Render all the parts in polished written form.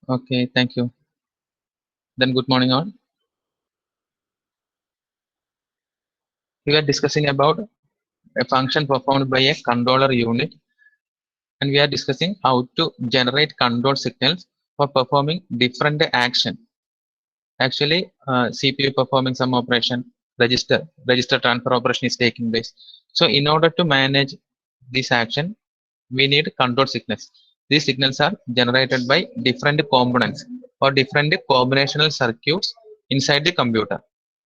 Okay, thank you. Then good morning all. We are discussing about a function performed by a controller unit, and we are discussing how to generate control signals for performing different action. Actually, CPU performing some operation, register transfer operation is taking place. So in order to manage this action, we need control signals. These signals are generated by different components or different combinational circuits inside the computer.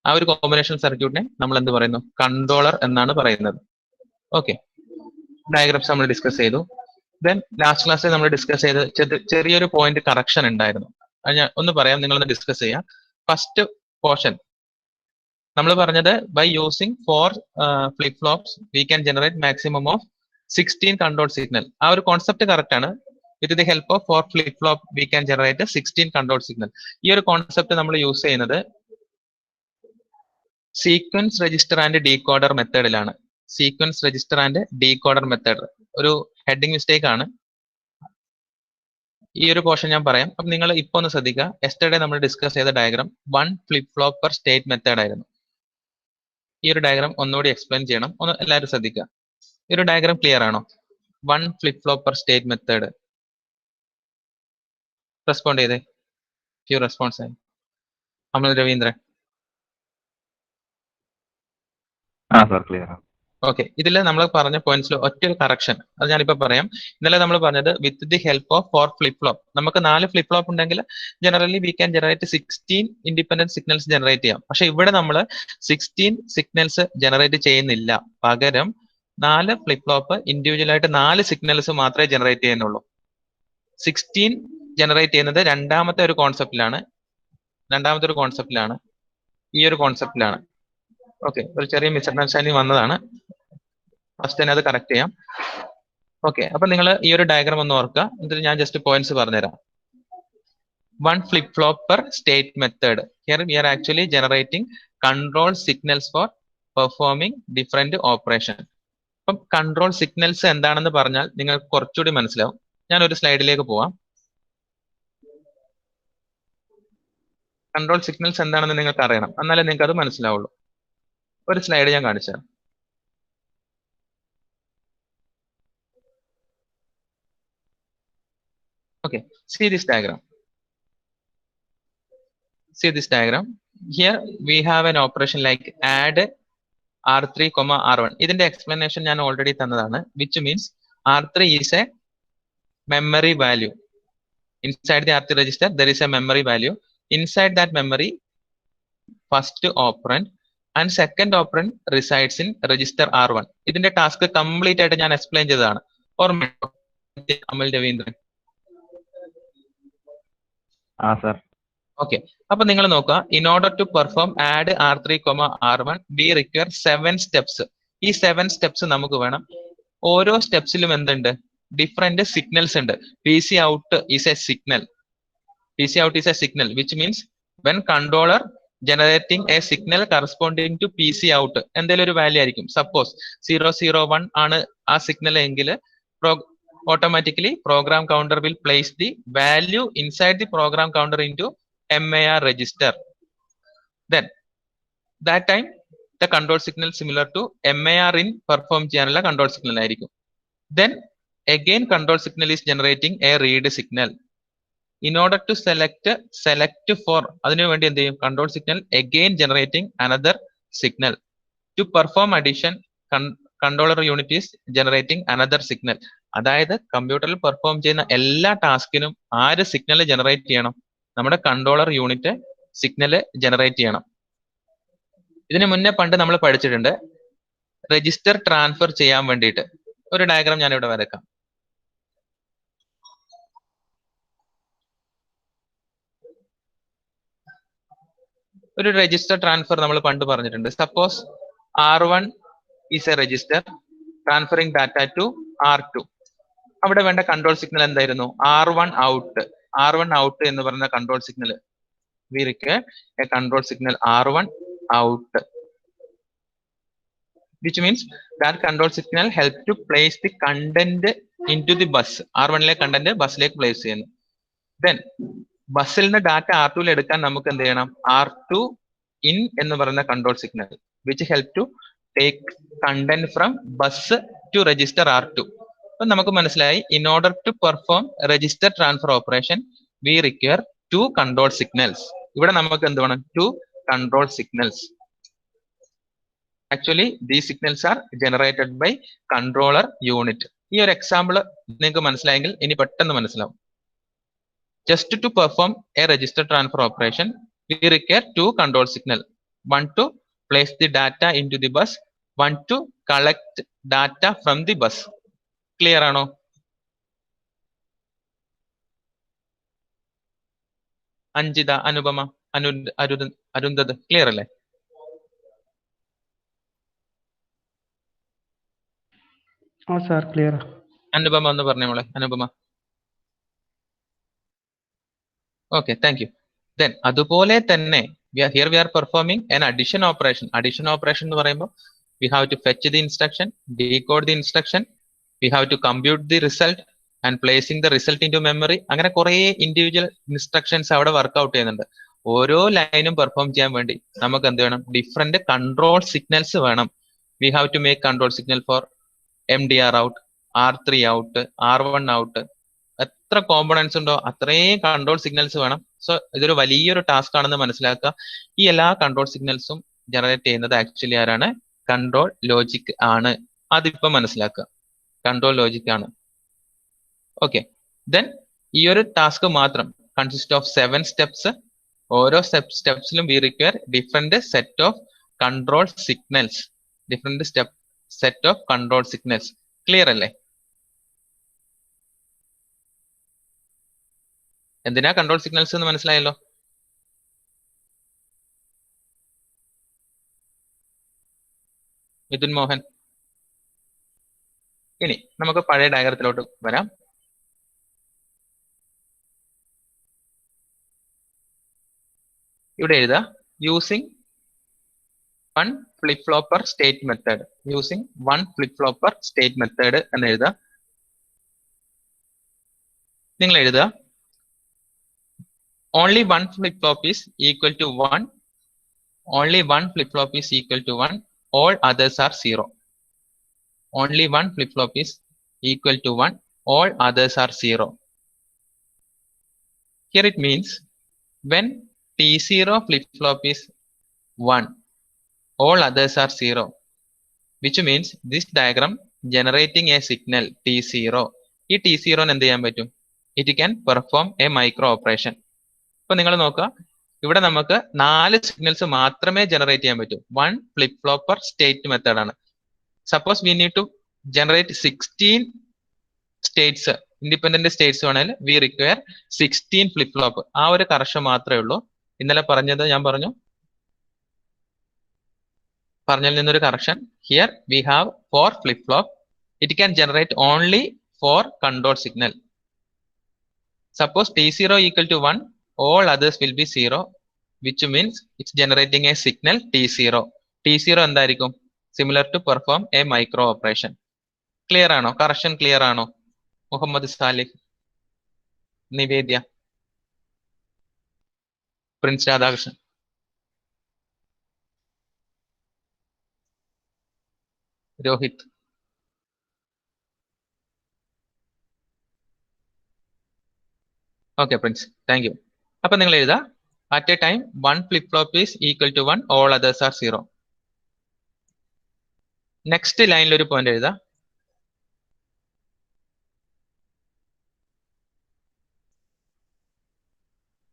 ആ ഒരു combination സർക്യൂട്ടിനെ നമ്മൾ എന്ത് പറയുന്നു? Controller എന്നാണ് പറയുന്നത്. Okay, diagrams നമ്മൾ discuss ചെയ്തു. ദെൻ ലാസ്റ്റ് ക്ലാസ്സിൽ നമ്മൾ ഡിസ്കസ് ചെയ്ത് ചെറിയൊരു പോയിന്റ് കറക്ഷൻ ഉണ്ടായിരുന്നു. അത് ഞാൻ ഒന്ന് പറയാം, നിങ്ങളൊന്ന് ഡിസ്കസ് ചെയ്യാം. ഫസ്റ്റ് പോർഷൻ നമ്മൾ പറഞ്ഞത് by using 4 flip flops we can generate maximum of 16 control signal. ആ ഒരു കോൺസെപ്റ്റ് കറക്റ്റ് ആണ്. With the help of 4 flip flop we can generate 16 control signal. ഈ ഒരു കോൺസെപ്റ്റ് നമ്മൾ യൂസ് ചെയ്യുന്നത് സീക്വൻസ് രജിസ്റ്റർ ആൻഡ് ഡീകോഡർ മെത്തേഡിലാണ്. Sequence register and decoder method ഒരു heading mistake ആണ്. ഈ ഒരു പോർഷൻ ഞാൻ പറയാം. അപ്പം നിങ്ങൾ ഇപ്പൊ ഒന്ന് ശ്രദ്ധിക്കുക. യെസ്റ്റർഡേ നമ്മൾ ഡിസ്കസ് ചെയ്ത diagram 1 flip flop per state method ആയിരുന്നു. ഈ ഒരു ഡയഗ്രാം ഒന്നുകൂടി എക്സ്പ്ലെയിൻ ചെയ്യണം, ഒന്ന് എല്ലാവരും ശ്രദ്ധിക്കുക. ഈ ഒരു ഡയഗ്രാം ക്ലിയർ ആണോ? 1 flip flop per state method. Respond ചെയ്തേ, ഫ്യൂ റെസ്പോൺസ് ആയി. അമൽ രവീന്ദ്രൻ. ക്ലിയർ. ഓക്കെ, ഇതിൽ നമ്മൾ പറഞ്ഞ പോയിന്റ്സിൽ ഒറ്റൊരു കറക്ഷൻ അത് ഞാനിപ്പോ പറയാം. ഇന്നലെ നമ്മൾ പറഞ്ഞത് വിത്ത് the help of 4 flip flop. നമുക്ക് 4 ഫ്ലിപ്പ് ഫ്ലോപ്പ് ഉണ്ടെങ്കിൽ generally we can generate 16 independent signals generate ചെയ്യാം. പക്ഷെ ഇവിടെ നമ്മൾ 16 സിഗ്നൽസ് ജനറേറ്റ് ചെയ്യുന്നില്ല. പകരം 4 ഫ്ലിപ്പ് ഫ്ലോപ്പ് ഇൻഡിവിജ്വൽ ആയിട്ട് 4 സിഗ്നൽസ് മാത്രമേ ജനറേറ്റ് ചെയ്യുന്നുള്ളൂ. 16 ജനറേറ്റ് ചെയ്യുന്നത് രണ്ടാമത്തെ ഒരു കോൺസെപ്റ്റിലാണ്. ഈ ഒരു കോൺസെപ്റ്റിലാണ്. ഓക്കെ, ഒരു ചെറിയ മിസ്അണ്ടർസ്റ്റാൻഡിങ് വന്നതാണ്. ഫസ്റ്റ് തന്നെ അത് കറക്റ്റ് ചെയ്യാം. ഓക്കെ, അപ്പൊ നിങ്ങൾ ഈ ഒരു ഡയഗ്രാം ഒന്ന് ഓർക്കുക. എന്നിട്ട് ഞാൻ ജസ്റ്റ് പോയിന്റ്സ് പറഞ്ഞുതരാം. 1 flip flop per state method. Here we are actually generating control signals four performing different operation. അപ്പം കൺട്രോൾ സിഗ്നൽസ് എന്താണെന്ന് പറഞ്ഞാൽ നിങ്ങൾക്ക് കുറച്ചുകൂടി മനസ്സിലാവും. ഞാൻ ഒരു സ്ലൈഡിലേക്ക് പോവാം. കൺട്രോൾ സിഗ്നൽസ് എന്താണെന്ന് നിങ്ങൾക്ക് അറിയണം, എന്നാലേ നിങ്ങൾക്ക് അത് മനസ്സിലാവുള്ളൂ. ഒരു സ്ലൈഡ് ഞാൻ കാണിച്ചു തരാം. Okay, see this diagram. Here we have an operation like add R3, R1. ഇതിന്റെ explanation ഞാൻ already തന്നതാണ്, which means R3 is a memory value. Inside the R3 register there is a memory value. Inside that memory, first operand and second operand resides in register R1. ഇതിന്റെ task complete ആയിട്ട് ഞാൻ explain ചെയ്തതാണ്. ഓർമ്മയുണ്ടോ അമൽ Raveendran? Okay, അപ്പൊ നിങ്ങൾ നോക്കുക. In order to perform add R3, R1 we require 7 steps. ഈ 7 steps നമുക്ക് വേണം. ഓരോ സ്റ്റെപ്സിലും എന്തുണ്ട്? ഡിഫറെന്റ് സിഗ്നൽസ് ഉണ്ട്. PC out is a signal. Which means when controller generating a signal corresponding to PC out എന്തെങ്കിലും ഒരു വാല്യൂ ആയിരിക്കും. സപ്പോസ് 001 ആണ് ആ സിഗ്നൽ എങ്കിൽ automatically program counter will place the value inside the program counter into MAR register. Then that time the control signal similar to MAR in perform ചെയ്യാനുള്ള control signal ആയിരിക്കും. Then again control signal is generating a read signal. In order to select for അതിനു വേണ്ടി എന്ത് ചെയ്യും? control signal again generating another signal. To perform addition, controller unit is generating another signal. അതായത് കമ്പ്യൂട്ടറിൽ perform ചെയ്യുന്ന എല്ലാ ടാസ്കിനും ആര് സിഗ്നൽ ജനറേറ്റ് ചെയ്യണം? നമ്മുടെ കൺട്രോളർ യൂണിറ്റ് സിഗ്നൽ ജനറേറ്റ് ചെയ്യണം. ഇതിന് മുന്നേ പണ്ട് നമ്മൾ പഠിച്ചിട്ടുണ്ട് രജിസ്റ്റർ ട്രാൻസ്ഫർ ചെയ്യാൻ വേണ്ടിയിട്ട്. ഒരു ഡയഗ്രാം ഞാൻ ഇവിടെ വരക്കാം. ഒരു രജിസ്റ്റർ ട്രാൻസ്ഫർ നമ്മൾ പണ്ട് പറഞ്ഞിട്ടുണ്ട്. Suppose R1 is a register transferring data to R2. അവിടെ വേണ്ട കൺട്രോൾ സിഗ്നൽ എന്തായിരുന്നു? R1 ഔട്ട് എന്ന് പറയുന്ന control signal. V require A control signal R1 out, which means that control signal help to place the content into the bus. R1 ലെ content ബസ്സിലേക്ക് place ചെയ്യുന്നു. Then ബസ്സിൽ നിന്ന് data R2 എടുക്കാൻ നമുക്ക് എന്ത് ചെയ്യണം? R2 in എന്ന് പറയുന്ന control signal which help to take content from bus to register R2. അപ്പൊ നമുക്ക് മനസ്സിലായി, in order to perform register transfer operation we require two control signals. ഇവിടെ നമുക്ക് എന്ത് വേണം? Two control signals. Actually these signals are generated by controller unit. ഈ ഒരു example നിങ്ങൾക്ക് മനസ്സിലായെങ്കിൽ ഇനി പെട്ടെന്ന് മനസ്സിലാവും. Just to perform a register transfer operation, we require two control signal. One to place the data into the bus, one to collect data from the bus. Clear ആണോ? Anjitha, Anupama, അരുന്ധത് clear അല്ലേ? sir, clear. Anupama ഒന്ന് പറഞ്ഞേ മോളെ, Anupama. Okay, thank you. Then അതുപോലെ തന്നെ here we are performing an addition operation. Addition operation എന്ന് പറയുമ്പോൾ we have to fetch the instruction, decode the instruction, we have to compute the result and placing the result into memory. അങ്ങനെ കുറേ individual instructions അവിടെ work out ചെയ്യുന്നുണ്ട്. ഓരോ ലൈനും perform ചെയ്യാൻ വേണ്ടി നമുക്ക് എന്ത് വേണം? ഡിഫറെന്റ് കൺട്രോൾ സിഗ്നൽസ് വേണം. We have to make control signal for MDR out, R3 out, R1 out. എത്ര കോമ്പണൻസ് ഉണ്ടോ അത്രയും കൺട്രോൾ സിഗ്നൽസ് വേണം. സോ ഇതൊരു വലിയൊരു ടാസ്ക് ആണെന്ന് മനസ്സിലാക്കുക. ഈ എല്ലാ കൺട്രോൾ സിഗ്നൽസും ജനറേറ്റ് ചെയ്യുന്നത് ആക്ച്വലി ആരാണ്? കൺട്രോൾ ലോജിക് ആണ്. അതിപ്പോ മനസ്സിലാക്കുക, കൺട്രോൾ ലോജിക് ആണ്. ഓക്കെ, ദെൻ ഈ ഒരു ടാസ്ക് മാത്രം കൺസിസ്റ്റ് ഓഫ് 7 സ്റ്റെപ്സ്. ഓരോ സ്റ്റെപ്സിലും we require different set of control signals. Different set of control signals. Clear അല്ലേ? എന്തിനാ കൺട്രോൾ സിഗ്നൽസ് എന്ന് മനസ്സിലായല്ലോ? മിഥുൻ മോഹൻ. ഇനി നമുക്ക് പഴയ ഡയഗ്രത്തിലോട്ട് വരാം. ഇവിടെ എഴുതാ using one flip ഫ്ലോപ്പർ state method. Using one flip ഫ്ലോപ്പർ state method എന്ന് എഴുതാ. നിങ്ങൾ എഴുതുക only one flip-flop is equal to 1. Only one flip-flop is equal to 1. All others are 0. Only one flip-flop is equal to 1. All others are 0. Here it means when T0 flip-flop is 1, all others are 0. Which means this diagram generating a signal T0. ഈ T0 എന്ത് ചെയ്യാൻ പറ്റും? It can perform a micro operation. ഇപ്പൊ നിങ്ങൾ നോക്കുക, ഇവിടെ നമുക്ക് 4 signals മാത്രമേ ജനറേറ്റ് ചെയ്യാൻ പറ്റൂ. വൺ ഫ്ലിപ്പ് ഫ്ലോപ്പർ സ്റ്റേറ്റ് മെത്തേഡ് ആണ്. Suppose we need to generate 16 states, independent states വേണമെങ്കിൽ വി റിക്വയർ 16 ഫ്ലിപ്പ് ഫ്ലോപ്പ്. ആ ഒരു കറക്ഷൻ മാത്രമേ ഉള്ളൂ. ഇന്നലെ പറഞ്ഞത് ഞാൻ പറഞ്ഞതിൽ നിന്നൊരു correction. Here we have 4 flip flop. It can generate only 4 control signal. Suppose T0 equal to 1, all others will be 0, which means it's generating a signal T0. T0 എന്തായിരിക്കും? Similar to perform a micro operation. Clear ആണോ? Correction clear ആണോ? Muhammad Salih, Nivedya, Prince Radhakrishnan. Rohit. Okay Prince, thank you. അപ്പൊ നിങ്ങൾ എഴുതാ at a time one flip flop is equal to 1, all others are 0. Next ലൈനിൽ ഒരു point എഴുതാ.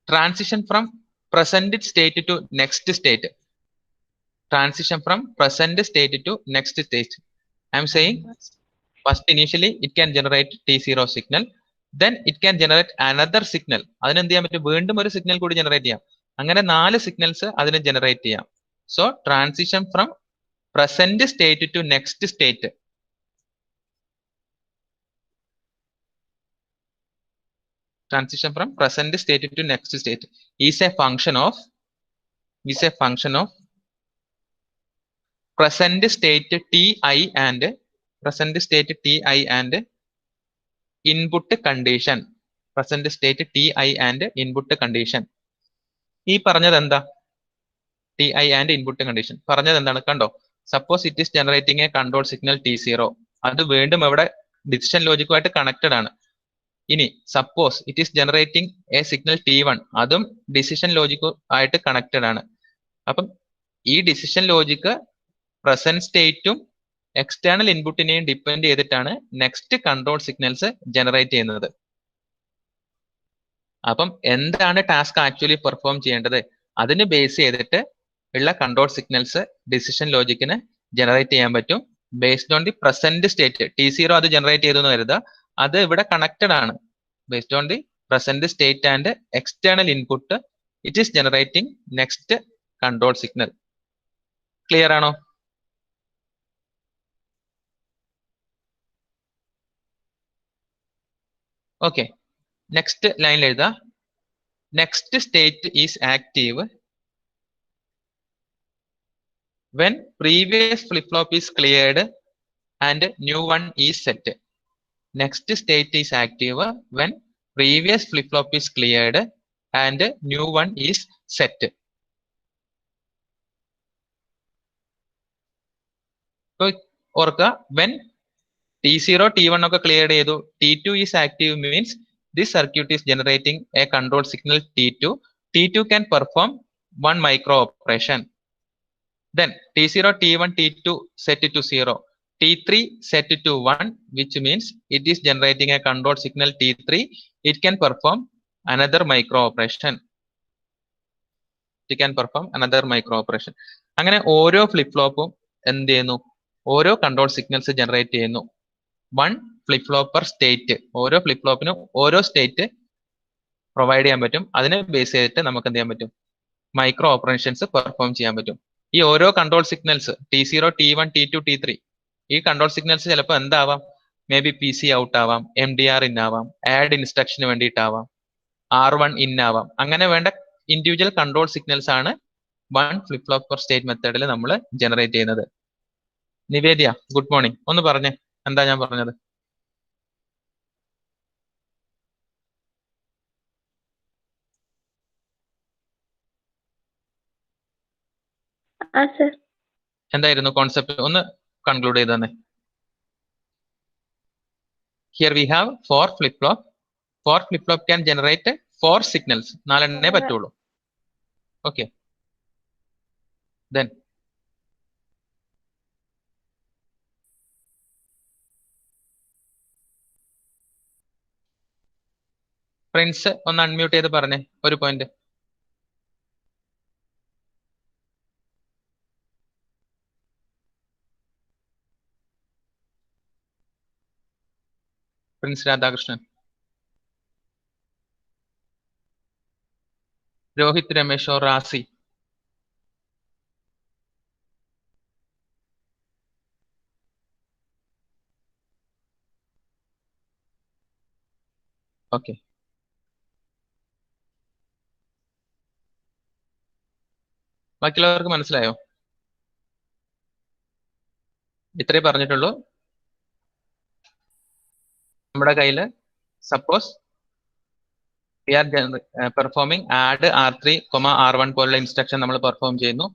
Transition from present state to next state. Transition from present state to next state. I am saying first initially it can generate T0 signal. Then it can generate another signal. അതിന് എന്ത് ചെയ്യാൻ പറ്റും? വീണ്ടും ഒരു signal കൂടി generate ചെയ്യാം. അങ്ങനെ 4 signals അതിന് ജനറേറ്റ് ചെയ്യാം. So transition from present state to next state. Transition from present state to next state is a function of present state Ti and input condition. Present state T I and input condition. ഈ പറഞ്ഞത് എന്താ? T I and input condition പറഞ്ഞത് എന്താണ്? കണ്ടോ, suppose it is generating a control signal T0. അത് വീണ്ടും ഇവിടെ decision ലോജിക്കുമായിട്ട് കണക്റ്റഡ് ആണ്. ഇനി suppose it is generating a signal T1, അതും ഡിസിഷൻ ലോജിക്കു ആയിട്ട് കണക്റ്റഡ് ആണ്. അപ്പം ഈ ഡിസിഷൻ ലോജിക്ക് പ്രസന്റ് സ്റ്റേറ്റും എക്സ്റ്റേണൽ ഇൻപുട്ടിനെയും ഡിപ്പെൻഡ് ചെയ്തിട്ടാണ് നെക്സ്റ്റ് കൺട്രോൾ സിഗ്നൽസ് ജനറേറ്റ് ചെയ്യുന്നത്. അപ്പം എന്താണ് ടാസ്ക് ആക്ച്വലി പെർഫോം ചെയ്യേണ്ടത്, അതിന് ബേസ് ചെയ്തിട്ട് ഉള്ള കൺട്രോൾ സിഗ്നൽസ് ഡിസിഷൻ ലോജിക്കിന് ജനറേറ്റ് ചെയ്യാൻ പറ്റും based on the present state. T0 അത് ജനറേറ്റ് ചെയ്തു എന്ന് കരുതുക, അത് ഇവിടെ കണക്റ്റഡ് ആണ്. Based on the present state and external input it is generating next control signal. Clear ആണോ? ഓക്കെ, നെക്സ്റ്റ് ലൈനിൽ എഴുതാ, next state is active when previous flip-flop is cleared and new one is set. Next state is active when previous flip-flop is cleared and new one is set. So, orka, when T0, T1 okay cleared edu, T2 is active means this circuit is generating a control signal T2. T2 can perform one micro operation. Then T0, T1, T2 set to 0. T3 set to 1, which means it is generating a control signal T3. It can perform another micro operation. It can perform another micro operation. അങ്ങനെ ഓരോ flip ഫ്ലോപ്പും എന്ത് ചെയ്യുന്നു? ഓരോ control signals generate ചെയ്യുന്നു. 1 flip flop per state. ഓരോ flip ഫ്ലോപ്പിനും ഓരോ state provide ചെയ്യാൻ പറ്റും. അതിനെ ബേസ് ചെയ്തിട്ട് നമുക്ക് എന്ത് ചെയ്യാൻ പറ്റും? മൈക്രോ ഓപ്പറേഷൻസ് പെർഫോം ചെയ്യാൻ പറ്റും. ഈ ഓരോ control signals T0, T1, T2, T3 ഈ കൺട്രോൾ സിഗ്നൽസ് ചിലപ്പോൾ എന്താവാം? മേ ബി PC ഔട്ട് ആവാം, MDR ഇൻ ആവാം, ആഡ് ഇൻസ്ട്രക്ഷന് വേണ്ടിയിട്ടാവാം, R1 ഇൻ ആവാം. അങ്ങനെ വേണ്ട ഇൻഡിവിജ്വൽ കൺട്രോൾ സിഗ്നൽസ് ആണ് 1 ഫ്ലിപ്പ് ഫ്ലോപ്പ് പെർ സ്റ്റേറ്റ് മെത്തേഡിൽ നമ്മൾ ജനറേറ്റ് ചെയ്യുന്നത്. നിവേദ്യ, ഗുഡ് മോർണിംഗ്. ഒന്ന് പറഞ്ഞേ, എന്താ ഞാൻ പറഞ്ഞത്? എന്തായിരുന്നു കോൺസെപ്റ്റ്? ഒന്ന് കൺക്ലൂഡ് ചെയ്ത് തന്നെ. Here we have 4 flip-flop. 4 flip-flop can generate 4 signals. 4 എണ്ണേ പറ്റുള്ളൂ. Okay. Then പ്രിൻസ് ഒന്ന് അൺമ്യൂട്ട് ചെയ്ത് പറഞ്ഞേ ഒരു point. Prince Radhakrishnan, Rohit Ramesh or Razi. Okay, ബാക്കിയുള്ളവർക്ക് മനസ്സിലായോ? ഇത്രേ പറഞ്ഞിട്ടുള്ളൂ. നമ്മുടെ കയ്യിൽ suppose we are performing add R3, R1 പോലുള്ള ഇൻസ്ട്രക്ഷൻ നമ്മൾ പെർഫോം ചെയ്യുന്നു.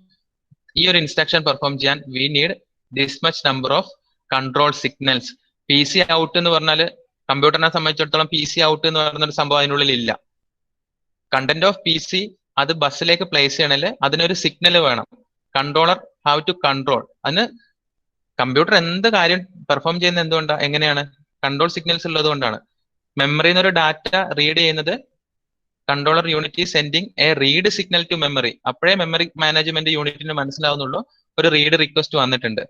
ഈ ഒരു ഇൻസ്ട്രക്ഷൻ പെർഫോം ചെയ്യാൻ we need this much number of control signals. PC out എന്ന് പറഞ്ഞാൽ കമ്പ്യൂട്ടറിനെ സംബന്ധിച്ചിടത്തോളം PC ഔട്ട് എന്ന് പറയുന്നൊരു സംഭവം അതിനുള്ളിൽ ഇല്ല. കണ്ടന്റ് ഓഫ് PC അത് ബസ്സിലേക്ക് പ്ലേസ് ചെയ്യണമെങ്കിൽ അതിനൊരു സിഗ്നൽ വേണം. Controller have to control. അതിന് കമ്പ്യൂട്ടർ എന്ത് കാര്യം പെർഫോം ചെയ്യുന്നത് എന്തുകൊണ്ടാണ്? എങ്ങനെയാണ്? കൺട്രോൾ സിഗ്നൽസ് ഉള്ളത് കൊണ്ടാണ്. മെമ്മറിയിൽ നിന്നൊരു ഡാറ്റ റീഡ് ചെയ്യുന്നത് controller unit sending a read signal to memory. അപ്പോഴേ മെമ്മറി മാനേജ്മെന്റ് യൂണിറ്റിന് മനസ്സിലാവുന്നുള്ളൂ ഒരു റീഡ് റിക്വസ്റ്റ് വന്നിട്ടുണ്ട്.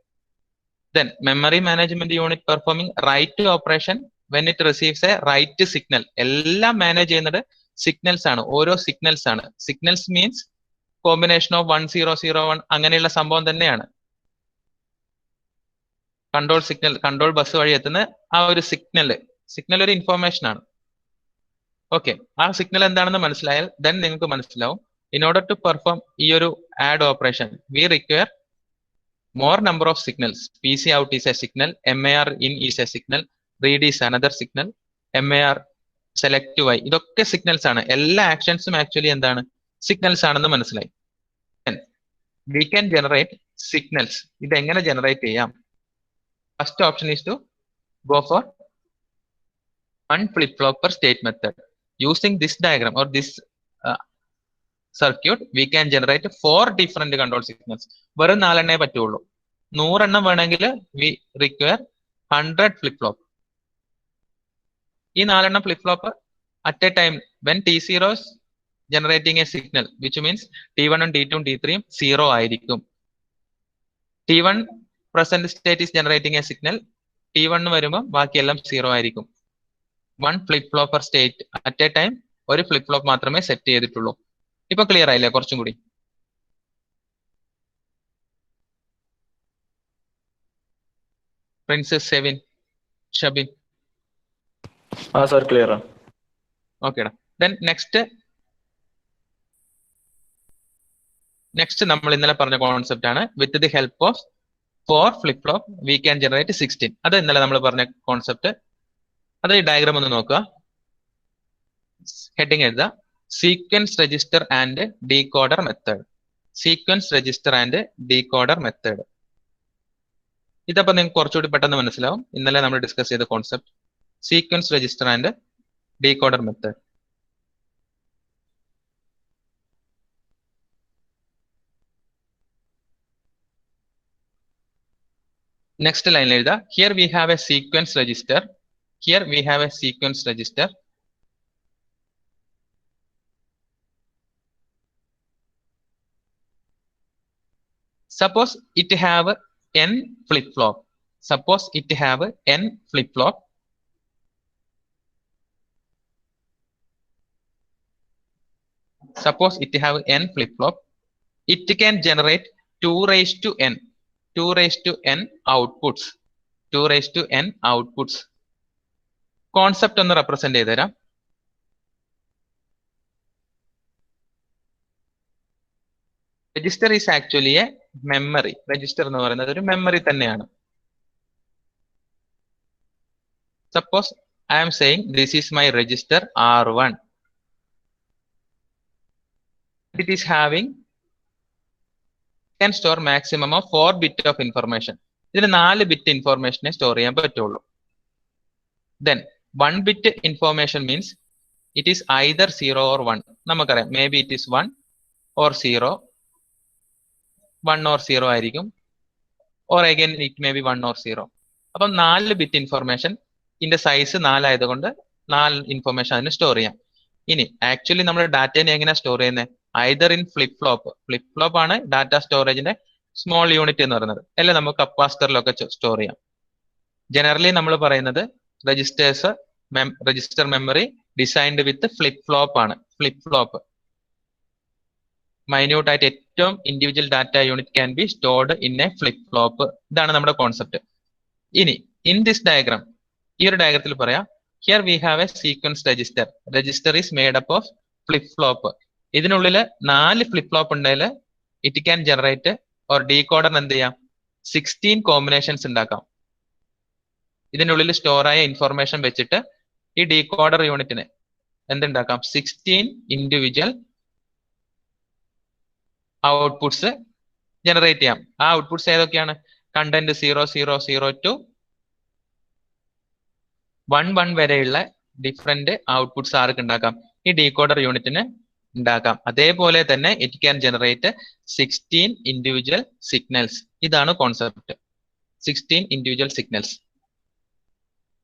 Then memory management unit performing write operation when it receives a write signal. എല്ലാം മാനേജ് ചെയ്യുന്നത് സിഗ്നൽസ് ആണ്, ഓരോ സിഗ്നൽസ് ആണ്. സിഗ്നൽസ് മീൻസ് കോമ്പിനേഷൻ ഓഫ് 1001 അങ്ങനെയുള്ള സംഭവം തന്നെയാണ്. കൺട്രോൾ സിഗ്നൽ, കൺട്രോൾ ബസ് വഴി എത്തുന്ന ആ ഒരു സിഗ്നൽ ഒരു ഇൻഫോർമേഷൻ ആണ്. ഓക്കെ, ആ സിഗ്നൽ എന്താണെന്ന് മനസ്സിലായാൽ ദെൻ നിങ്ങൾക്ക് മനസ്സിലാവും ഇൻ ഓർഡർ ടു പെർഫോം ഈ ഒരു add operation we require more number of signals. PC out is a signal, MAR in is a signal, read is another signal, MAR select y, ഇതൊക്കെ signals ആണ്. എല്ലാ ആക്ഷൻസും actually എന്താണ്? Signals ആണെന്ന് മനസ്സിലായി. We can generate signals. ഇത് എങ്ങനെ generate ചെയ്യാം? First option is to go for one flip-flop per state method. Using this diagram or this circuit, we can generate 4 different control signals. വെറും 4 എണ്ണേ പറ്റുള്ളൂ. 100 എണ്ണം വേണമെങ്കിൽ we require 100 flip-flop. ഈ 4 എണ്ണം flip-flop at a time when T0 is generating a signal, which means T1 ഉം T2 ഉം T3 ഉം 0 ആയിരിക്കും. T1 present state is generating a signal. T1 വരുമ്പോൾ ബാക്കിയെല്ലാം 0 ആയിരിക്കും. 1 flip-flop per state at a time, ഒരു flip-flop മാത്രമേ സെറ്റ് ചെയ്തിട്ടുള്ളൂ. ഇപ്പൊ ക്ലിയർ ആയില്ലേ? കുറച്ചും കൂടി. പ്രിൻസസ്, സെവിൻ, ഷബിൻ. സർ ക്ലിയർ ആണ്. ഓക്കേടാ. ദെൻ നെക്സ്റ്റ് നമ്മൾ ഇന്നലെ പറഞ്ഞ കോൺസെപ്റ്റ് ആണ്. With the help of 4 flip-flop we can generate 16. അത് ഇന്നലെ നമ്മൾ പറഞ്ഞ കോൺസെപ്റ്റ്. അത് ഈ ഡയഗ്രാം ഒന്ന് നോക്കുക. ഹെഡിങ് എഴുതുക, sequence register and decoder method. Sequence register and decoder method. ഇതപ്പോൾ നിങ്ങൾക്ക് കുറച്ചുകൂടി പെട്ടെന്ന് മനസ്സിലാവും. ഇന്നലെ നമ്മൾ ഡിസ്കസ് ചെയ്ത concept sequence register and decoder method. Next ലൈനിൽ എഴുതുക, here we have a sequence register. Here we have a sequence register. Suppose it have n flip-flop. Suppose it have n flip-flop. Suppose it have n flip-flop. It can generate 2 raised to n. 2 raised to n outputs. 2 raised to n outputs. Concept ഒന്ന് represent ചെയ്തുതരാം. Register is actually a memory. Register എന്ന് പറയുന്നത് ഒരു memory തന്നെയാണ്. Suppose I am saying this is my register R1. It is having can store maximum of 4 bit of information. ഇതിന് 4 bit ഇൻഫോർമേഷനെ store ചെയ്യാൻ പറ്റുള്ളൂ. Then 1 bit information means it is either 0 or 1. നമുക്കറിയാം, maybe it is 1 or 0. 1 or 0 ആയിരിക്കും, or again it may be 1 or 0. അപ്പം 4 bit information, ഇതിന്റെ size 4 ആയതുകൊണ്ട് 4 information അതിന് store ചെയ്യാം. ഇനി ആക്ച്വലി നമ്മൾ ഡാറ്റനെ എങ്ങനെ സ്റ്റോർ ചെയ്യുന്നത്? Either in flip-flop. ഫ്ലിപ്പ്-ഫ്ലോപ്പ് ആണ് ഡാറ്റ സ്റ്റോറേജിന്റെ സ്മോൾ യൂണിറ്റ് എന്ന് പറയുന്നത്. അല്ലെ നമുക്ക് കപ്പാസിറ്ററിലൊക്കെ സ്റ്റോർ ചെയ്യാം. ജനറലി നമ്മൾ പറയുന്നത് രജിസ്റ്റേഴ്സ്, രജിസ്റ്റർ മെമ്മറി ഡിസൈൻഡ് വിത്ത് ഫ്ലിപ്പ്-ഫ്ലോപ്പ് ആണ്. ഫ്ലിപ്പ്-ഫ്ലോപ്പ് മൈന്യൂട്ട് ആയിട്ട് ഏറ്റവും individual data unit can be stored in A flip-flop. ഇതാണ് നമ്മുടെ കോൺസെപ്റ്റ്. ഇനി ഇൻ ദിസ് ഡയഗ്രാം, ഈ ഒരു ഡയഗ്രത്തിൽ പറയാം, here we have a sequence register. Register is made up of flip-flop. ഇതിനുള്ളിൽ 4 ഫ്ലിപ്പ്-ഫ്ലോപ്പ് ഉണ്ടെങ്കിൽ ഇറ്റ് ക്യാൻ ജനറേറ്റ് ഓർ ഡീകോഡറിന് എന്ത് ചെയ്യാം? 16 കോമ്പിനേഷൻസ് ഉണ്ടാക്കാം. ഇതിനുള്ളിൽ സ്റ്റോർ ആയ ഇൻഫോർമേഷൻ വെച്ചിട്ട് ഈ ഡീകോഡർ യൂണിറ്റിന് എന്തുണ്ടാക്കാം? 16 ഇൻഡിവിജ്വൽ ഔട്ട്പുട്ട്സ് ജനറേറ്റ് ചെയ്യാം. ആ ഔട്ട്പുട്ട്സ് ഏതൊക്കെയാണ്? കണ്ടന്റ് 0, 0, 0 to 1, 1 വരെയുള്ള ഡിഫറെന്റ് ഔട്ട്പുട്ട്സ് ആർക്ക് ഉണ്ടാക്കാം? ഈ ഡീകോഡർ യൂണിറ്റിന് ഉണ്ടാക്കാം. അതേപോലെ തന്നെ it can generate 16 individual signals. ഇതാണ് concept, 16 individual signals.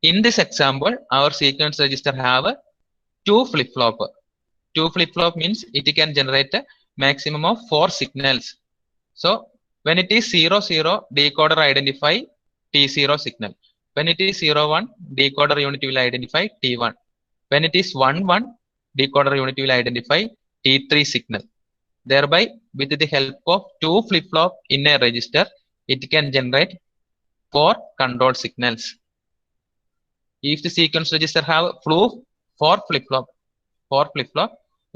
In this example, our sequence register have 2 flip-flop. 2 flip-flop means it can generate a maximum of 4 signals. So when it is 0, 0, decoder identify T0 signal. When it is 0, 1, decoder unit will identify T1. When it is 1, 1, decoder unit will identify T3 signal. Thereby, with the help of 2 flip-flop in a register, it can generate 4 control signals. If the sequence register have 4 flip-flop,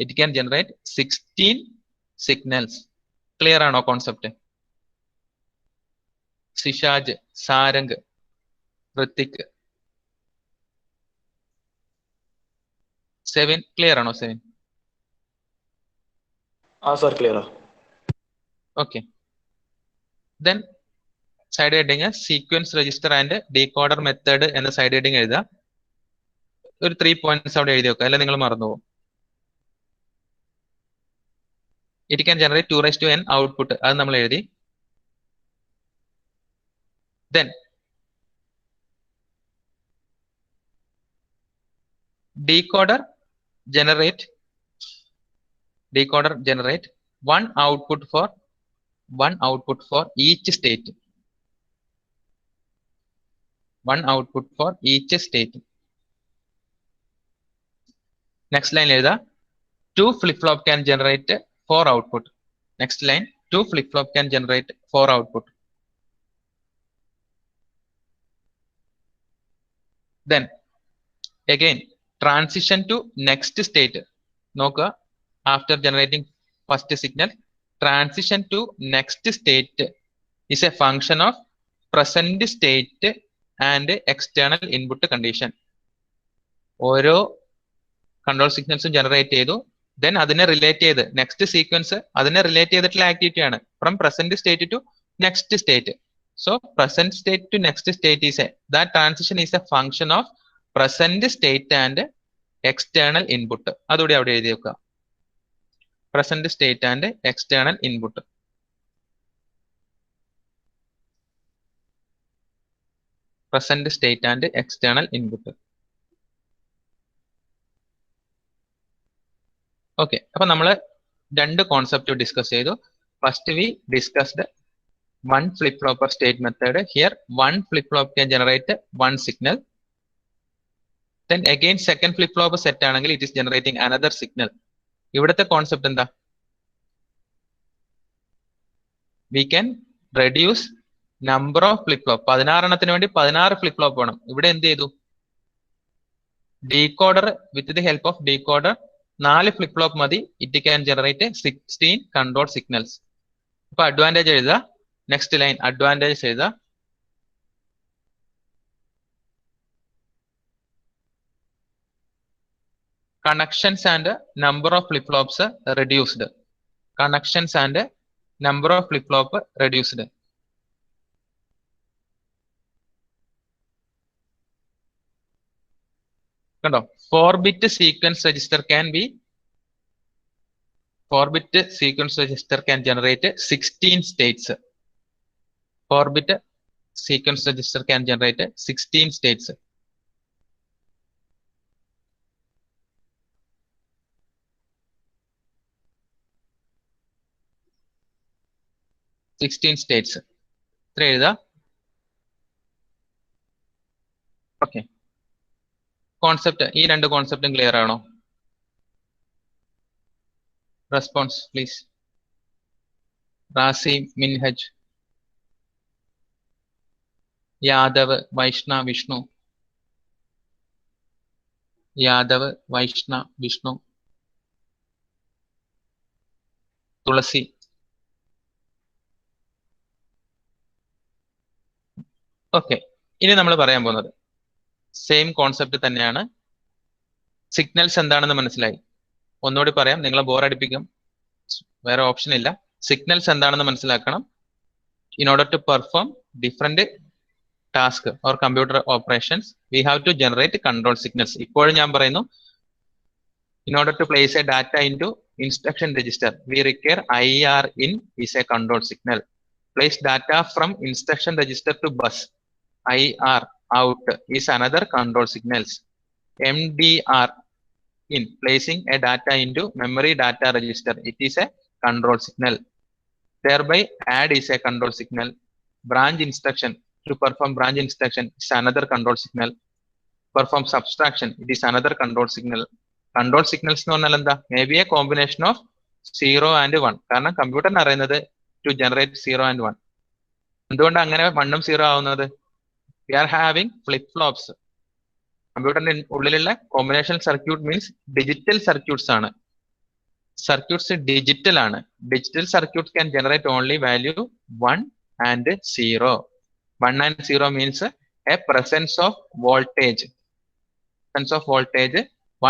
it can generate 16 signals. Clear ആണോ concept? Sishaj, Sarang, Hrithik. Sevin clear ആണോ? Sevin sir, clear. Okay. Then side heading sequence register and decoder method എന്ന side heading എഴുതുക. ഒരു 3 points അവിടെ എഴുതി വെക്കുക, അല്ല നിങ്ങൾ മറന്നുപോകും. It can generate 2n output, അത് നമ്മൾ എഴുതി. Then decoder generate one output for each state. Next line is 2 flip-flop can generate 4 output. Next line, 2 flip-flop can generate 4 output. Then again transition to next state. Noka, after generating first signal, transition to next state is a function of present state and external input condition. ഓരോ control സിഗ്നൽസും generate ചെയ്തു, then അതിനെ relate ചെയ്ത് next sequence അതിനെ relate ചെയ്തിട്ടുള്ള activity ആണ്. From present state to next state. So present state to next state is that transition is a function of present state and external input. അതുകൂടി അവിടെ എഴുതി വെക്കുക. Present state and external input. Present state and external input. Okay, അപ്പൊ നമ്മൾ രണ്ട് concept discuss ചെയ്തു. First we discussed one flip-flopper state method. Here one flip-flop can generate one signal. Then again second flip-flop set ആണെങ്കിൽ it is generating another signal. ഇവിടുത്തെ concept എന്താ? We can reduce number of flip-flop. 16 എണ്ണത്തിന് വേണ്ടി 16 flip-flop വേണം. ഇവിടെ എന്ത് ചെയ്തു? Decoder, with the help of decoder 4 flip-flop മതി. It can generate 16 control signals. അപ്പൊ അഡ്വാൻറ്റേജ് എഴുതുക. നെക്സ്റ്റ് ലൈൻ അഡ്വാൻറ്റേജ് എഴുതുക. Connections and number of flip-flops reduced. Connections and number of flip-flop reduced. കണ്ടോ? 4-bit sequence register can be 4-bit sequence register can generate 16 states. 4-bit sequence register can generate 16 states. ഇത്ര എഴുതാ. Okay, concept, ഈ രണ്ട് കോൺസെപ്റ്റും clear ആണോ? Response please. Razi, Minhaj, Yadav, Vaishna, Vishnu. Yadav, Vaishna, Vishnu, Tulasi. Okay, ഇനി നമ്മൾ പറയാൻ പോകുന്നത് സെയിം കോൺസെപ്റ്റ് തന്നെയാണ്. സിഗ്നൽസ് എന്താണെന്ന് മനസ്സിലായി. ഒന്നുകൂടി പറയാം, നിങ്ങളെ ബോറടിപ്പിക്കും, വേറെ ഓപ്ഷൻ ഇല്ല. സിഗ്നൽസ് എന്താണെന്ന് മനസ്സിലാക്കണം. In order to perform different task or computer operations we have to generate control signals. ഇപ്പോഴും ഞാൻ പറയുന്നു, in order to place a data into instruction register we require IR in is a control signal. Place data from instruction register to bus, IR out is another control signals. MDR in, placing a data into memory data register, it is a control signal. Thereby add is a control signal. Branch instruction, to perform branch instruction is another control signal. Perform subtraction, it is another control signal. Control signals എന്ന് പറഞ്ഞാൽ എന്താ? May B A combination of 0 and 1. കാരണം കമ്പ്യൂട്ടറിന് അറിയുന്നത് to generate 0 and 1. എന്തുകൊണ്ട് അങ്ങനെ 1ഉം 0 ആവുന്നത്? We are having flip flops. കമ്പ്യൂട്ടറിന്റെ ഉള്ളിലുള്ള combination circuit means digital circuits ആണ്. സർക്യൂട്ട്സ് ഡിജിറ്റൽ ആണ്. Digital circuit can generate only value 1 and 0. 1 and 0 means a presence of voltage. Presence of voltage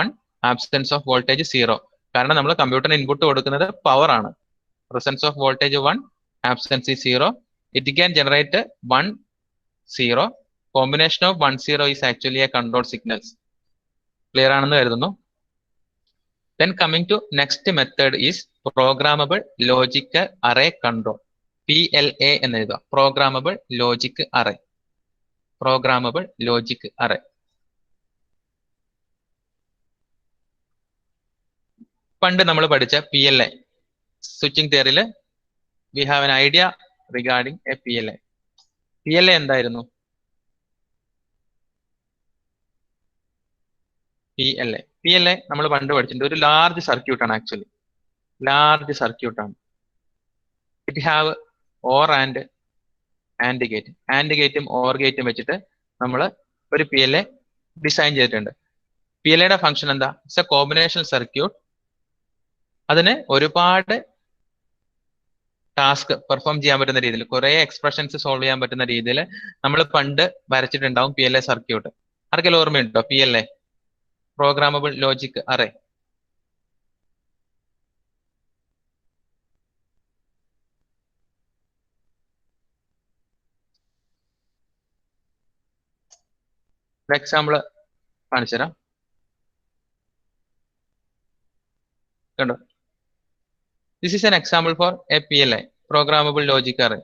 1 absence of voltage 0. കാരണം നമ്മൾ കമ്പ്യൂട്ടറിന് input കൊടുക്കുന്നത് power ആണ്. presence of voltage 1, absence is 0. It can generate 1, 0. Combination of 1, 0 is actually a control signals. Clear ആണെന്ന് കരുതുന്നു. Then coming to next method is programmable logic array control. PLA എന്ന് എഴുതുക. Programmable logic array. Programmable logic array. പണ്ട് നമ്മൾ പഠിച്ച PLA switching തിയറിയിൽ we have an idea regarding a PLA. PLA എന്തായിരുന്നു? PLA നമ്മൾ പണ്ട് പഠിച്ചിട്ടുണ്ട്. ഒരു ലാർജ് സർക്യൂട്ട് ആണ് ആക്ച്വലി. ലാർജ് സർക്യൂട്ട് ആണ്. It have or and gate. And ഗേറ്റും ഓർ ഗേറ്റും വെച്ചിട്ട് നമ്മൾ ഒരു PLA ഡിസൈൻ ചെയ്തിട്ടുണ്ട്. PLAയുടെ ഫംഗ്ഷൻ എന്താ? It's A combination circuit. അതിന് ഒരുപാട് ടാസ്ക് പെർഫോം ചെയ്യാൻ പറ്റുന്ന രീതിയിൽ, കുറെ എക്സ്പ്രഷൻസ് സോൾവ് ചെയ്യാൻ പറ്റുന്ന രീതിയിൽ നമ്മൾ പണ്ട് വരച്ചിട്ടുണ്ടാവും PLA സർക്യൂട്ട്. ആർക്കെങ്കിലും ഓർമ്മയുണ്ടോ PLA? Programmable logic array. Example കാണിച്ചു തരാം. കണ്ടോ? This is an example for a PLA, programmable logic array.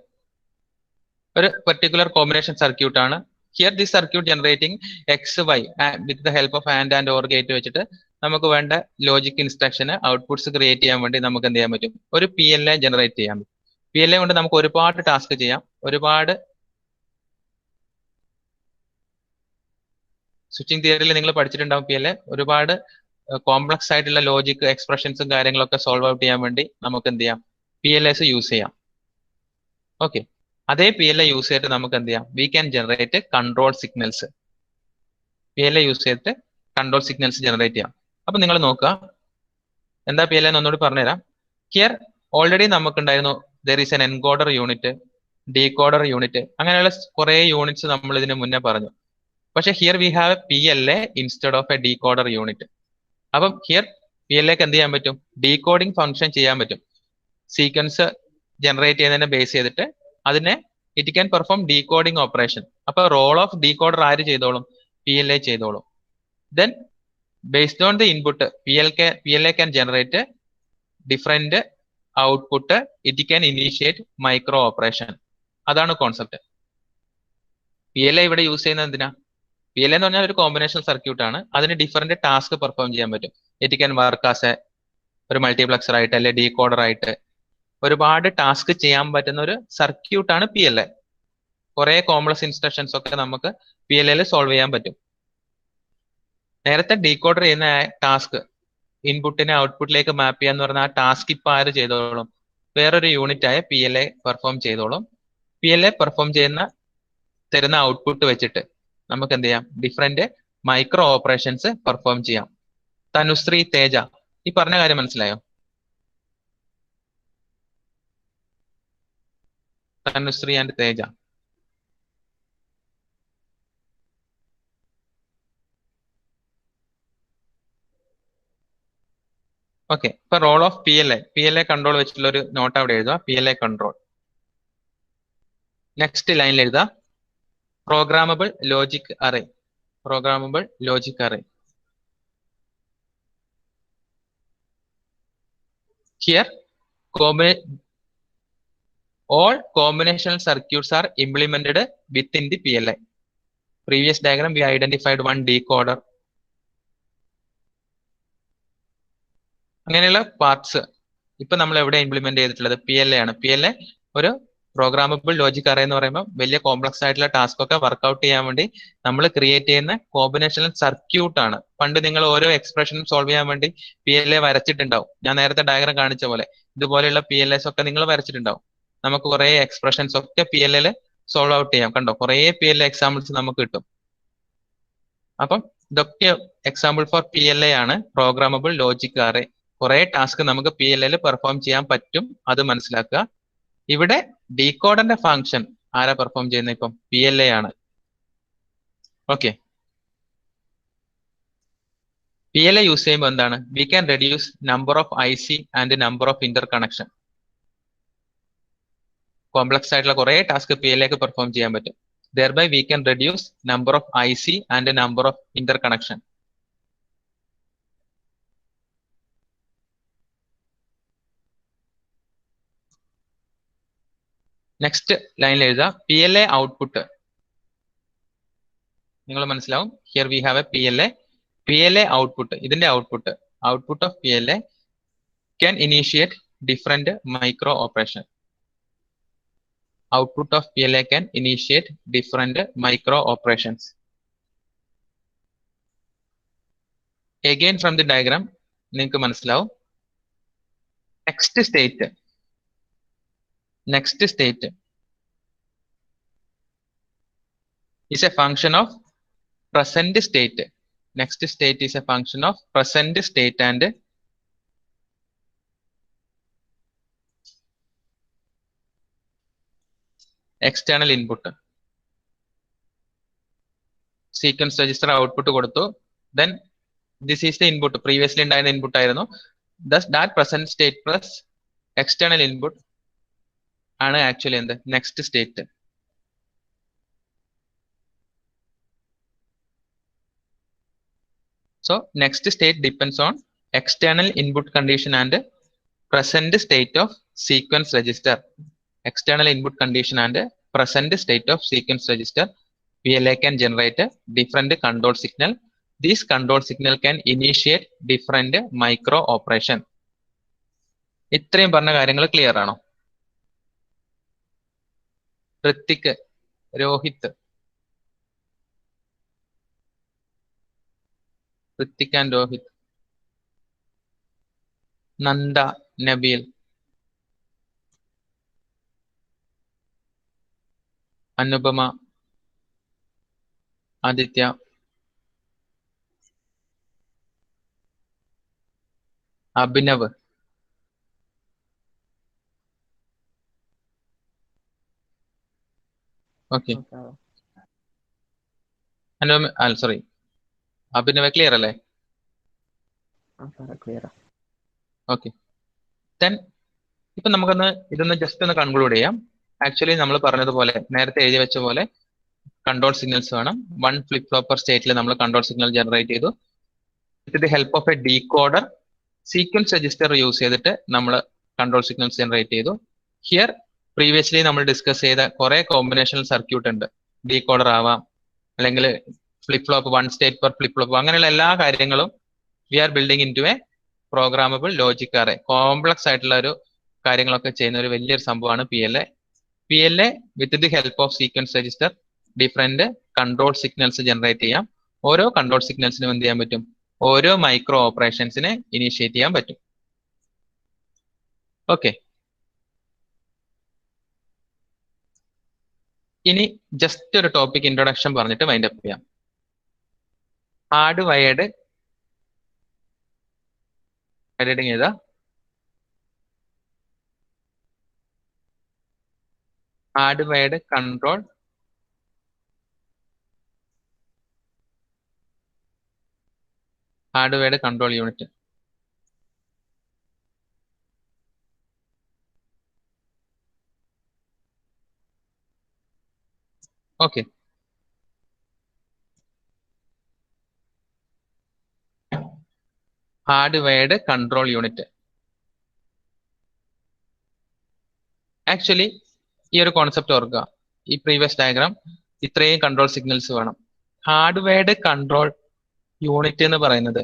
ഒരു particular combination circuit ആണ്. Here this circuit generating x, y with the help of and or gate വെച്ചിട്ട് നമുക്ക് വേണ്ട logic instruction outputs create ചെയ്യാൻ വേണ്ടി നമുക്ക് എന്ത് ചെയ്യാൻ പറ്റും? ഒരു PLA ജനറേറ്റ് ചെയ്യാൻ പറ്റും. PLA കൊണ്ട് നമുക്ക് ഒരുപാട് ടാസ്ക് ചെയ്യാം. ഒരുപാട് സ്വിച്ചിങ് തിയറിയിൽ നിങ്ങൾ പഠിച്ചിട്ടുണ്ടാവും PLA. ഒരുപാട് കോംപ്ലക്സ് ആയിട്ടുള്ള ലോജിക് എക്സ്പ്രഷൻസും കാര്യങ്ങളൊക്കെ സോൾവ് ഔട്ട് ചെയ്യാൻ വേണ്ടി നമുക്ക് എന്ത് ചെയ്യാം? PLAs യൂസ് ചെയ്യാം. ഓക്കെ, അതേ PLA യൂസ് ചെയ്തിട്ട് നമുക്ക് എന്ത് ചെയ്യാം? We can generate control signals. PLA use ചെയ്തിട്ട് കൺട്രോൾ സിഗ്നൽസ് ജനറേറ്റ് ചെയ്യാം. അപ്പൊ നിങ്ങൾ നോക്കുക, എന്താ PLA എന്ന് ഒന്നുകൂടി പറഞ്ഞുതരാം. ഹിയർ ഓൾറെഡി നമുക്കുണ്ടായിരുന്നു there is an encoder unit, decoder unit, അങ്ങനെയുള്ള കുറെ യൂണിറ്റ്സ് നമ്മൾ ഇതിന് മുന്നേ പറഞ്ഞു. പക്ഷെ here we have A PLA instead of a decoder unit. അപ്പം ഹിയർ PLAക്ക് എന്ത് ചെയ്യാൻ പറ്റും? ഡീകോഡിംഗ് ഫംഗ്ഷൻ ചെയ്യാൻ പറ്റും. സീക്വൻസ് ജനറേറ്റ് ചെയ്യുന്നതിനെ ബേസ് ചെയ്തിട്ട് അതിനെ it can perform decoding operation. അപ്പൊ റോൾ ഓഫ് ഡീകോഡർ ആര് ചെയ്തോളും? PLA ചെയ്തോളും. Then based on the input PLA can generate different output. It can initiate micro operation. അതാണ് കോൺസെപ്റ്റ്. PLA ഇവിടെ യൂസ് ചെയ്യുന്നത് എന്തിനാ? PLA എന്ന് പറഞ്ഞാൽ ഒരു കോമ്പിനേഷൻ സർക്യൂട്ട് ആണ്. അതിന് ഡിഫറെന്റ് ടാസ്ക് പെർഫോം ചെയ്യാൻ പറ്റും. ഇറ്റ് ക്യാൻ വർക്ക് ആസ് ഒരു മൾട്ടിപ്ലക്സർ ആയിട്ട് അല്ലെ ഡീകോഡർ ആയിട്ട് ഒരുപാട് ടാസ്ക് ചെയ്യാൻ പറ്റുന്ന ഒരു സർക്യൂട്ട് ആണ് PLA. കുറെ കോംപ്ലക്സ് ഇൻസ്ട്രക്ഷൻസ് ഒക്കെ നമുക്ക് PLAയിൽ സോൾവ് ചെയ്യാൻ പറ്റും. നേരത്തെ ഡീകോഡർ ചെയ്യുന്ന ടാസ്ക് ഇൻപുട്ടിനെ ഔട്ട്പുട്ടിലേക്ക് മാപ്പ് ചെയ്യാന്ന് പറഞ്ഞാൽ ആ ടാസ്ക് ഇപ്പൊ ആര് ചെയ്തോളും? വേറൊരു യൂണിറ്റ് ആയ PLA പെർഫോം ചെയ്തോളും. PLA പെർഫോം തരുന്ന ഔട്ട്പുട്ട് വെച്ചിട്ട് നമുക്ക് എന്ത് ചെയ്യാം? ഡിഫറെന്റ് മൈക്രോ ഓപ്പറേഷൻസ് പെർഫോം ചെയ്യാം. തനുശ്രീ, തേജ, ഈ പറഞ്ഞ കാര്യം മനസ്സിലായോ? തനുശ്രീ ആൻഡ് തേജ. ഓക്കെ, ഇപ്പൊ റോൾ ഓഫ് PLA കൺട്രോൾ വെച്ചിട്ടുള്ള ഒരു നോട്ട് അവിടെ എഴുതുക. PLA control. നെക്സ്റ്റ് ലൈനിൽ എഴുതുക programmable logic array. Programmable logic array. Here all combinational circuits are implemented within the PLA. Previous diagram we identified one decoder. അങ്ങനെയുള്ള parts ഇപ്പൊ നമ്മൾ എവിടെ ഇംപ്ലിമെന്റ് ചെയ്തിട്ടുള്ളത്? PLA ആണ്. PLA ഒരു പ്രോഗ്രാമബിൾ ലോജിക് അറേ എന്ന് പറയുമ്പോൾ വലിയ കോംപ്ലക്സ് ആയിട്ടുള്ള ടാസ്ക് ഒക്കെ വർക്ക്ഔട്ട് ചെയ്യാൻ വേണ്ടി നമ്മൾ ക്രിയേറ്റ് ചെയ്യുന്ന കോമ്പിനേഷണൽ സർക്യൂട്ട് ആണ്. പണ്ട് നിങ്ങൾ ഓരോ എക്സ്പ്രഷനും സോൾവ് ചെയ്യാൻ വേണ്ടി PLA വരച്ചിട്ടുണ്ടാവും. ഞാൻ നേരത്തെ ഡയഗ്രാം കാണിച്ച പോലെ ഇതുപോലെയുള്ള PLAs ഒക്കെ നിങ്ങൾ വരച്ചിട്ടുണ്ടാവും. നമുക്ക് കുറെ എക്സ്പ്രഷൻസ് ഒക്കെ PLAയിൽ സോൾവ് ഔട്ട് ചെയ്യാം. കണ്ടോ, കുറെ PLA എക്സാമ്പിൾസ് നമുക്ക് കിട്ടും. അപ്പം ഇതൊക്കെ എക്സാമ്പിൾ ഫോർ PLA ആണ്, പ്രോഗ്രാമബിൾ ലോജിക് അറേ. കുറെ ടാസ്ക് നമുക്ക് PLAയിൽ പെർഫോം ചെയ്യാൻ പറ്റും, അത് മനസ്സിലാക്കുക. ഇവിടെ ഡീകോഡറിന്റെ ഫംഗ്ഷൻ ആരാ പെർഫോം ചെയ്യുന്നത്? ഇപ്പം PLA ആണ്. ഓക്കെ, PLA യൂസ് ചെയ്യുമ്പോൾ എന്താണ്? We can reduce number of IC and number of Inter connection. Complex ആയിട്ടുള്ള കുറെ ടാസ്ക് PLAക്ക് പെർഫോം ചെയ്യാൻ പറ്റും. Thereby we can reduce number of IC and number of interconnection. Next line എഴുതാം PLA output. നിങ്ങൾ മനസ്സിലാവും. Here we have a PLA output. ഇതിന്റെ output of PLA can initiate different micro operation. Output of PLA can initiate different micro operations. Again from the diagram, നിങ്ങൾക്ക് മനസ്സിലാവും. Next state is a function of present state. Next state is a function of present state and external input. Sequence register output കൊടുത്തു. Then this is the input. Previously ഉണ്ടായിരുന്ന input ആയിരുന്നു. Thus that present state plus external input ആണ് actually എന്ത് next state. So next state depends on external input condition and present state of sequence register. External input condition and present state of sequence register. PLA can generate a different control signal. This control signal can initiate different micro operation. ഇത്രയും പറഞ്ഞ കാര്യങ്ങൾ clear ആണോ? Hrithik, Rohit, Hrithik and Rohit, Nanda, Nabeel, Anupama, Aditya, Abhinav, okay. Sorry, Abhinav clear അല്ലേ? Okay. Then ഇപ്പൊ നമുക്കൊന്ന് ഇതൊന്ന് just ഒന്ന് conclude ചെയ്യാം. ആക്ച്വലി നമ്മൾ പറഞ്ഞതുപോലെ നേരത്തെ എഴുതി വെച്ച പോലെ കൺട്രോൾ സിഗ്നൽസ് വേണം. 1 ഫ്ലിപ്പ് ഫ്ലോപ്പർ സ്റ്റേറ്റിൽ നമ്മൾ കൺട്രോൾ സിഗ്നൽ ജനറേറ്റ് ചെയ്തു. With the help of a decoder sequence register use ചെയ്തിട്ട് നമ്മൾ കൺട്രോൾ സിഗ്നൽസ് ജനറേറ്റ് ചെയ്തു. ഹിയർ പ്രീവിയസ്ലി നമ്മൾ ഡിസ്കസ് ചെയ്ത കുറെ കോമ്പിനേഷണൽ സർക്യൂട്ട് ഉണ്ട്. ഡീകോഡർ ആവാം, അല്ലെങ്കിൽ flip flop 1 state per flip flop, അങ്ങനെയുള്ള എല്ലാ കാര്യങ്ങളും we are building into a programmable logic array. Complex ആയിട്ടുള്ള ഒരു കാര്യങ്ങളൊക്കെ ചെയ്യുന്ന ഒരു വലിയൊരു സംഭവമാണ് PLA with the help of sequence register different control signals generate ചെയ്യാം. ഓരോ കൺട്രോൾ സിഗ്നൽസിനും എന്ത് ചെയ്യാൻ പറ്റും? ഓരോ മൈക്രോ ഓപ്പറേഷൻസിനെ ഇനിഷ്യേറ്റ് ചെയ്യാൻ പറ്റും. ഓക്കെ. ഇനി ജസ്റ്റ് ഒരു ടോപ്പിക് ഇൻട്രൊഡക്ഷൻ പറഞ്ഞിട്ട് വൈൻഡ് അപ്പ് ചെയ്യാം. ഹാർഡ് വയേർഡ് എഡിറ്റിംഗ് ചെയ്താ hardwired control unit. Okay. Hardwired control unit. Actually ഈ ഒരു കോൺസെപ്റ്റ് ഓർക്കുക. ഈ പ്രീവിയസ് ഡയഗ്രാം ഇത്രയും കൺട്രോൾ സിഗ്നൽസ് വേണം. ഹാർഡ്വെയർഡ് കൺട്രോൾ യൂണിറ്റ് എന്ന് പറയുന്നത്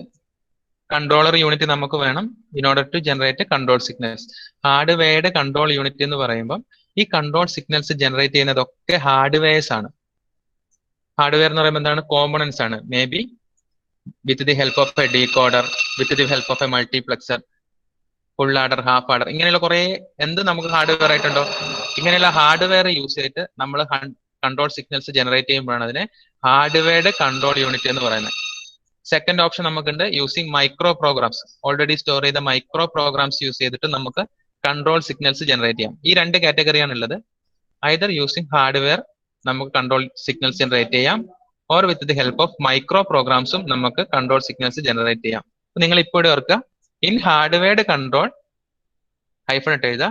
കൺട്രോളർ യൂണിറ്റ് നമുക്ക് വേണം in order to generate control signals. Hardwired control unit എന്ന് പറയുമ്പോൾ ഈ കൺട്രോൾ സിഗ്നൽസ് ജനറേറ്റ് ചെയ്യുന്നതൊക്കെ ഹാർഡ്വെയർസ് ആണ്. ഹാർഡ്വെയർ എന്ന് പറയുമ്പോൾ എന്താണ്? കോമ്പണൻസ് ആണ്. Maybe with the help of a decoder, with the help of a multiplexer, full adder, half adder, ഇങ്ങനെയുള്ള കുറെ എന്ത് നമുക്ക് ഹാർഡ്വെയർ ആയിട്ടുണ്ടോ, ഇങ്ങനെയുള്ള ഹാർഡ്വെയർ യൂസ് ചെയ്തിട്ട് നമ്മൾ കൺട്രോൾ സിഗ്നൽസ് ജനറേറ്റ് ചെയ്യുമ്പോഴാണ് അതിനെ ഹാർഡ്വെയർഡ് കൺട്രോൾ യൂണിറ്റ് എന്ന് പറയുന്നത്. സെക്കൻഡ് ഓപ്ഷൻ നമുക്കുണ്ട് using micro programs. Already store ചെയ്ത മൈക്രോ പ്രോഗ്രാംസ് യൂസ് ചെയ്തിട്ട് നമുക്ക് കൺട്രോൾ സിഗ്നൽസ് ജനറേറ്റ് ചെയ്യാം. ഈ രണ്ട് കാറ്റഗറിയാണ് ഉള്ളത്. ഐദർ യൂസിങ് ഹാർഡ്വെയർ നമുക്ക് കൺട്രോൾ സിഗ്നൽസ് ജനറേറ്റ് ചെയ്യാം, or with the help of micro പ്രോഗ്രാംസും നമുക്ക് കൺട്രോൾ സിഗ്നൽസ് ജനറേറ്റ് ചെയ്യാം. നിങ്ങൾ ഇപ്പോഴും ഓർക്കുക, ഇൻ ഹാർഡ്വെയർഡ് കൺട്രോൾ ഹൈഫൺ ഇട്ട് എഴുതുക,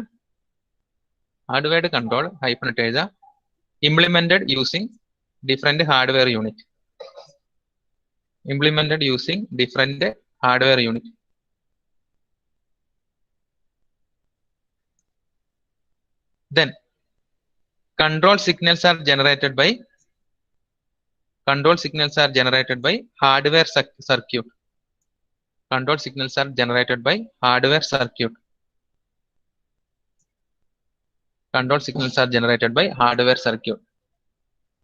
ഹാർഡ്വെയർഡ് കൺട്രോൾ ഹൈഫൺ ഇട്ട് എഴുതുക, implemented using different hardware unit, implemented using different hardware unit. Then control signals are generated by hardware circuit. Control signals are generated by hardware circuit. Control signals are generated by hardware circuit.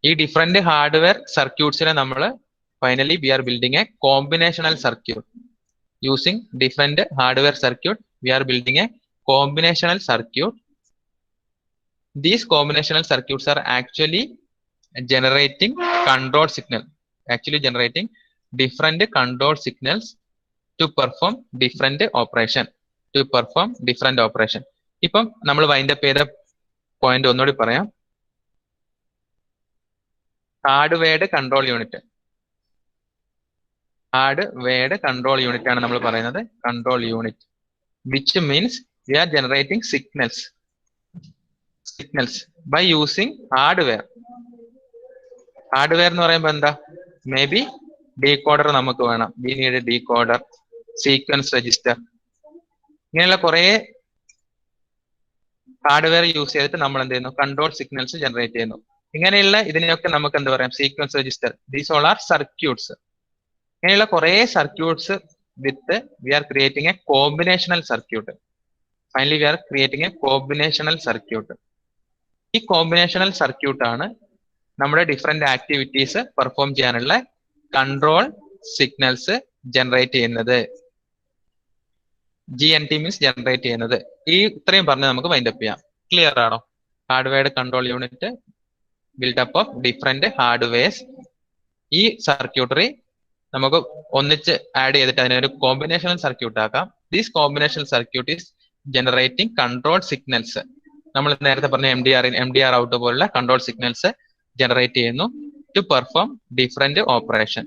ഈ different hardware സർക്യൂട്ട്സിനെ നമ്മൾ finally we are building a combinational circuit. Using different hardware circuit, we are building a combinational circuit. These combinational circuits are actually generating control signal, different control signals to perform different operation. ഇപ്പം നമ്മൾ wind up ചെയ്ത point ഒന്നുകൂടി പറയാം. ഹാർഡ്വെയർഡ് control unit ആണ് നമ്മൾ പറയുന്നത് control unit, which means we are generating signals by using hardware എന്ന് പറയുമ്പോൾ എന്താ, മേ ബി ഡീകോഡർ നമുക്ക് വേണം, we need decoder, sequence register, ഇങ്ങനെയുള്ള കുറെ ഹാർഡ്വെയർ യൂസ് ചെയ്തിട്ട് നമ്മൾ എന്ത് ചെയ്യുന്നു, കൺട്രോൾ സിഗ്നൽസ് ജനറേറ്റ് ചെയ്യുന്നു. ഇങ്ങനെയുള്ള ഇതിനെയൊക്കെ നമുക്ക് എന്താ പറയാം, sequence register, these all are circuits. ഇങ്ങനെയുള്ള കുറെ circuits with we are creating a combinational circuit. Finally we are creating a combinational circuit. ഈ കോമ്പിനേഷണൽ സർക്യൂട്ട് ആണ് നമ്മുടെ ഡിഫറെന്റ് ആക്ടിവിറ്റീസ് പെർഫോം ചെയ്യാനുള്ള കൺട്രോൾ സിഗ്നൽസ് ജനറേറ്റ് ചെയ്യുന്നത്. GNT മീൻസ് ജനറേറ്റ് ചെയ്യുന്നത്. ഈ ഇത്രയും പറഞ്ഞ് നമുക്ക് വൈൻഡ് അപ്പ് ചെയ്യാം. ക്ലിയർ ആണോ? Hardwired control unit buildup of different hardwares. ഈ സർക്യൂട്ടറി നമുക്ക് ഒന്നിച്ച് ആഡ് ചെയ്തിട്ട് അതിനൊരു കോമ്പിനേഷണൽ സർക്യൂട്ട് ആക്കാം. These combinational circuit is generating control signals. നമ്മൾ നേരത്തെ പറഞ്ഞ MDR ഔട്ട് പോലുള്ള കൺട്രോൾ സിഗ്നൽസ് ജനറേറ്റ് ചെയ്യുന്നു ടു പെർഫോം ഡിഫറെന്റ് ഓപ്പറേഷൻ.